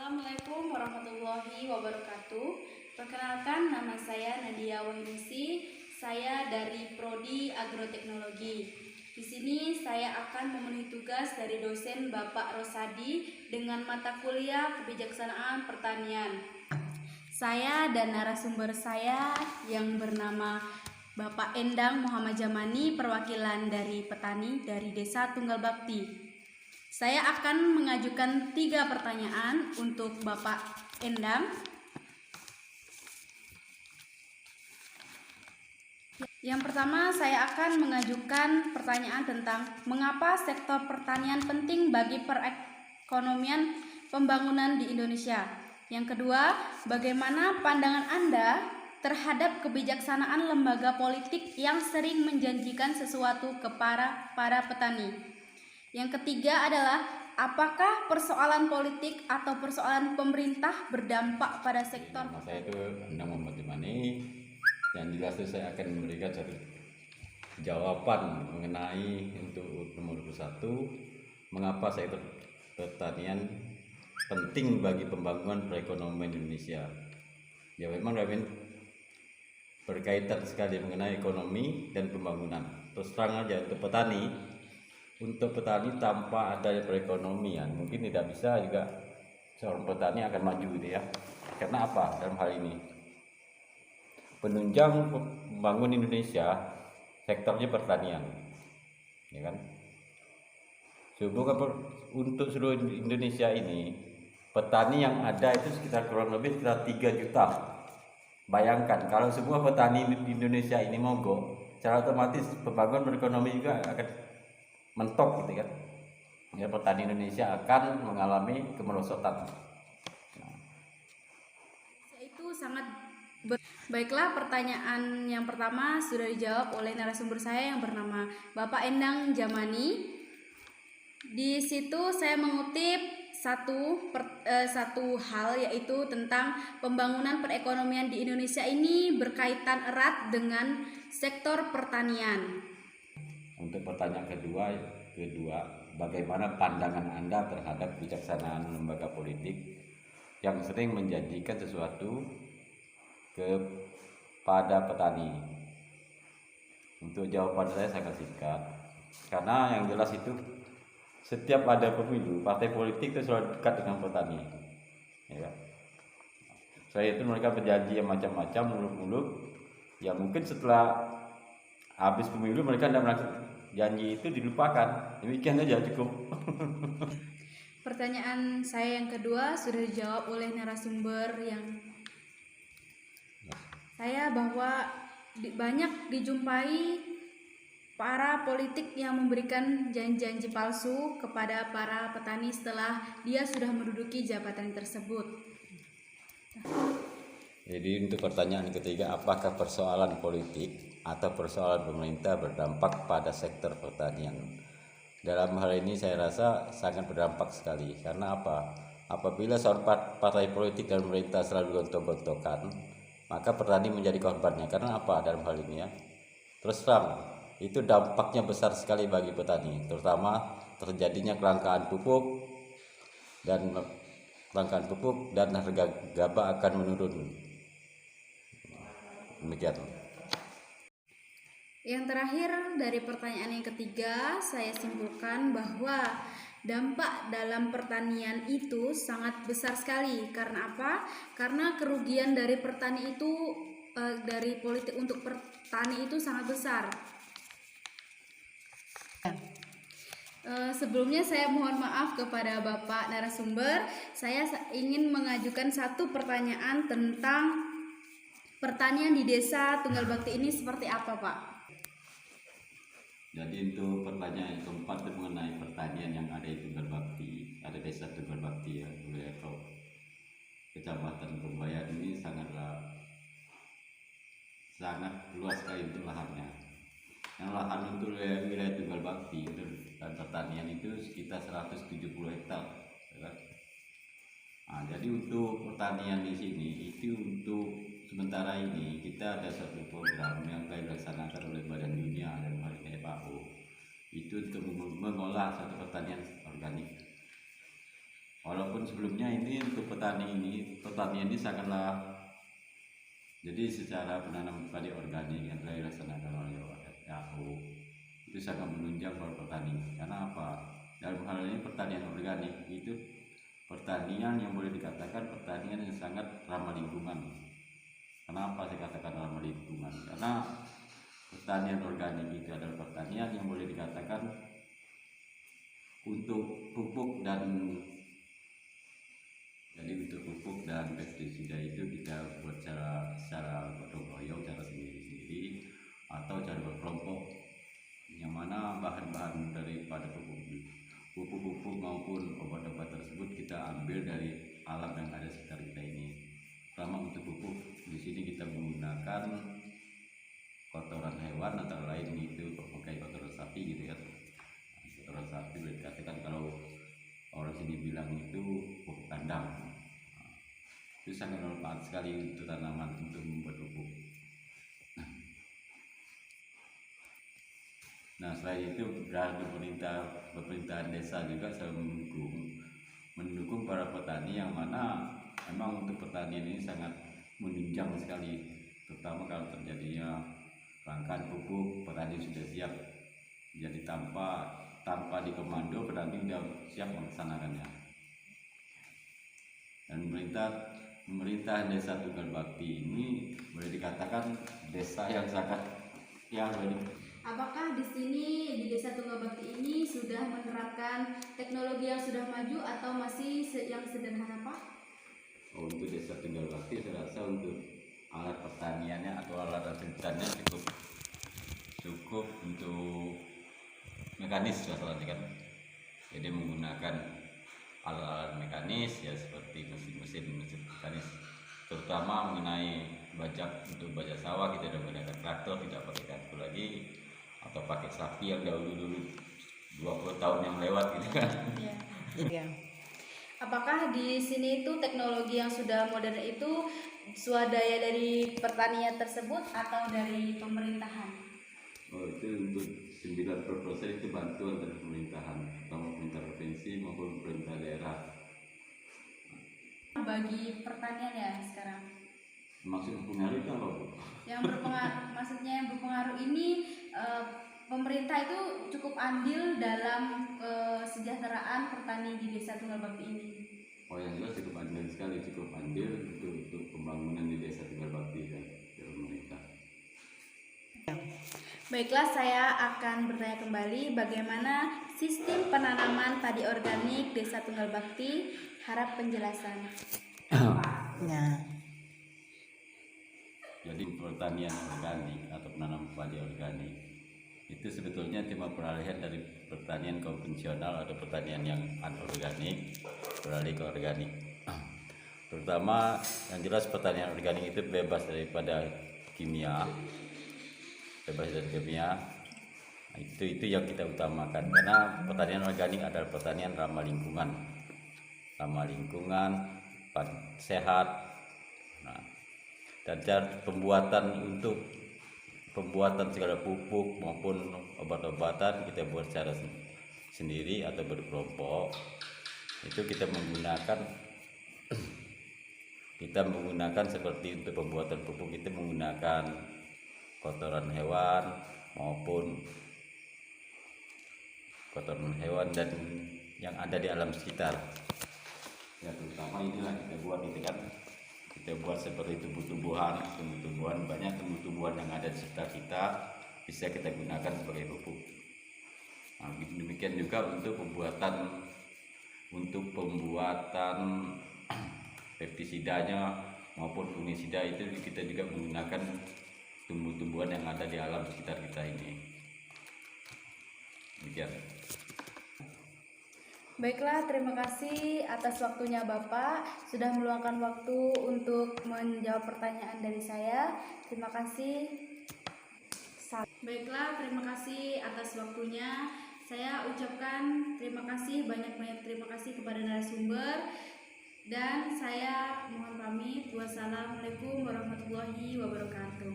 Assalamualaikum warahmatullahi wabarakatuh. Perkenalkan, nama saya Nadia Wahyuningsi. Saya dari Prodi Agroteknologi. Di sini saya akan memenuhi tugas dari dosen Bapak Rosadi dengan mata kuliah Kebijaksanaan Pertanian. Saya dan narasumber saya yang bernama Bapak Endang Muhammad Jamani, perwakilan dari petani dari Desa Tunggal Bakti. Saya akan mengajukan 3 pertanyaan untuk Bapak Endang. Yang pertama, saya akan mengajukan pertanyaan tentang mengapa sektor pertanian penting bagi perekonomian pembangunan di Indonesia. Yang kedua, bagaimana pandangan Anda terhadap kebijaksanaan lembaga politik yang sering menjanjikan sesuatu kepada para petani. Yang ketiga adalah apakah persoalan politik atau persoalan pemerintah berdampak pada sektor? Nama saya itu Endang Muhammad Jamani, dan jelas saya akan memberikan satu jawaban mengenai untuk nomor 21, mengapa sektor pertanian penting bagi pembangunan perekonomian Indonesia. Ya memang berkaitan sekali mengenai ekonomi dan pembangunan. Terus terang aja untuk petani tanpa adanya perekonomian mungkin tidak bisa juga seorang petani akan maju gitu ya. Karena apa dalam hal ini? Penunjang pembangunan Indonesia sektornya pertanian, ya kan? Untuk seluruh Indonesia ini petani yang ada itu kurang lebih sekitar 3 juta. Bayangkan kalau semua petani di Indonesia ini mogok, secara otomatis pembangunan perekonomian juga akan mentok gitu kan. Ya, petani Indonesia akan mengalami kemerosotan. Itu sangat Baiklah, pertanyaan yang pertama sudah dijawab oleh narasumber saya yang bernama Bapak Endang Jamani. Di situ saya mengutip satu hal, yaitu tentang pembangunan perekonomian di Indonesia ini berkaitan erat dengan sektor pertanian. Untuk pertanyaan kedua, bagaimana pandangan Anda terhadap kebijaksanaan lembaga politik yang sering menjanjikan sesuatu kepada petani? Untuk jawaban saya sangat singkat, karena yang jelas itu setiap ada pemilu, partai politik itu selalu dekat dengan petani, ya. Saya itu mereka berjanji yang macam-macam, muluk-muluk, ya mungkin setelah habis pemilu mereka tidak melakukan janji itu, dilupakan. Demikian saja cukup. Pertanyaan saya yang kedua sudah dijawab oleh narasumber yang saya, bahwa banyak dijumpai para politik yang memberikan janji-janji palsu kepada para petani setelah dia sudah menduduki jabatan tersebut. Jadi untuk pertanyaan ketiga, apakah persoalan politik atau persoalan pemerintah berdampak pada sektor pertanian? Dalam hal ini saya rasa sangat berdampak sekali. Karena apa? Apabila seorang partai politik dan pemerintah selalu gontok-gontokan, maka petani menjadi korbannya. Karena apa dalam hal ini ya? Terus terang, itu dampaknya besar sekali bagi petani, terutama terjadinya kelangkaan pupuk dan harga gabah akan menurun. Demikian. Yang terakhir, dari pertanyaan yang ketiga, saya simpulkan bahwa dampak dalam pertanian itu sangat besar sekali. Karena apa? Karena kerugian dari petani itu, dari politik untuk petani itu sangat besar. Sebelumnya saya mohon maaf kepada Bapak narasumber. Saya ingin mengajukan satu pertanyaan tentang pertanian di Desa Tunggal Bakti ini seperti apa, Pak? Jadi untuk pertanyaan yang keempat itu mengenai pertanian yang ada di Tunggal Bakti, ada Desa Tunggal Bakti ya, wilayah Kecamatan Pembayan ini sangat luas sekali untuk lahannya. Yang lahan untuk wilayah Tunggal Bakti itu dan pertanian itu sekitar 170 hektar. Ya. Nah, jadi untuk pertanian di sini itu untuk sementara ini kita ada satu program yang dilaksanakan oleh Badan Dunia dan FAO, itu untuk mengolah satu pertanian organik. Walaupun sebelumnya ini untuk pertanian ini sangatlah, jadi secara penanam padi organik yang telah dilaksanakan oleh WHO itu sangat menunjang para petani. Karena apa? Dalam hal ini pertanian organik itu pertanian yang boleh dikatakan pertanian yang sangat ramah lingkungan. Kenapa saya katakan ramah lingkungan? Karena pertanian organik itu adalah pertanian yang boleh dikatakan untuk pupuk dan pestisida itu kita buat secara gotong royong, cara sendiri-sendiri atau cara berkelompok, yang mana bahan-bahan daripada pupuk maupun obat-obat tersebut kita ambil dari alam yang ada sekitar kita ini. Pertama untuk pupuk, di sini kita menggunakan kotoran hewan, antara lain itu pakai kotoran sapi gitu ya. Kotoran sapi dikatakan kalau orang sini bilang itu pupuk kandang. Itu sangat bermanfaat sekali untuk tanaman untuk membuat pupuk. Nah, selain itu dari pemerintahan desa juga selalu mendukung para petani, yang mana memang untuk pertanian ini sangat menunjang sekali, terutama kalau terjadinya kelangkaan pupuk, petani sudah siap. Jadi tanpa dikomando, petani sudah siap melaksanakannya. Dan pemerintahan desa Tunggal Bakti ini boleh dikatakan desa yang sangat Apakah di sini di Desa Tunggal Bakti ini sudah menerapkan teknologi yang sudah maju atau masih yang sederhana, Pak? Untuk Desa Tunggal Bakti saya rasa untuk alat pertaniannya atau alat pertaniannya cukup untuk mekanis masalahnya kan. Jadi menggunakan alat-alat mekanis ya, seperti mesin mekanis, terutama mengenai untuk bajak sawah kita sudah menggunakan traktor, tidak pakai traktor lagi atau pakai sapi yang dulu 20 tahun yang lewat gitu kan. Ya. Apakah di sini itu teknologi yang sudah modern itu swadaya dari pertanian tersebut atau dari pemerintahan? Itu untuk 90% itu bantuan dari pemerintahan, terutama pemerintah provinsi maupun pemerintah daerah. Bagi pertanian ya sekarang. Maksud berpengaruh itu apa, Bu? Maksudnya yang berpengaruh ini pemerintah itu cukup andil dalam kesejahteraan petani di Desa Tunggal Bakti ini. Oh, yang jelas cukup andil sekali, cukup andil untuk pembangunan di Desa Tunggal Bakti dan pemerintah. Baiklah, saya akan bertanya kembali bagaimana sistem penanaman padi organik Desa Tunggal Bakti. Harap penjelasan. Nah, jadi pertanian organik atau penanaman padi organik itu sebetulnya cuma peralihan dari pertanian konvensional atau pertanian yang anorganik beralih ke organik. Terutama yang jelas pertanian organik itu bebas daripada kimia, itu yang kita utamakan, karena pertanian organik adalah pertanian ramah lingkungan, sehat. Nah, dan cara pembuatan segala pupuk maupun obat-obatan kita buat secara sendiri atau berkelompok. Itu kita menggunakan seperti untuk pembuatan pupuk itu menggunakan kotoran hewan dan yang ada di alam sekitar. Ya, terutama inilah kita buat seperti tumbuh-tumbuhan, banyak tumbuh-tumbuhan yang ada di sekitar kita bisa kita gunakan sebagai pupuk. Nah, demikian juga untuk pembuatan pestisidanya maupun fungisida, itu kita juga menggunakan tumbuh-tumbuhan yang ada di alam sekitar kita ini. Demikian. Baiklah, terima kasih atas waktunya Bapak sudah meluangkan waktu untuk menjawab pertanyaan dari saya. Terima kasih. Baiklah, terima kasih atas waktunya. Saya ucapkan terima kasih, banyak-banyak terima kasih kepada narasumber. Dan saya mohon pamit. Wassalamualaikum warahmatullahi wabarakatuh.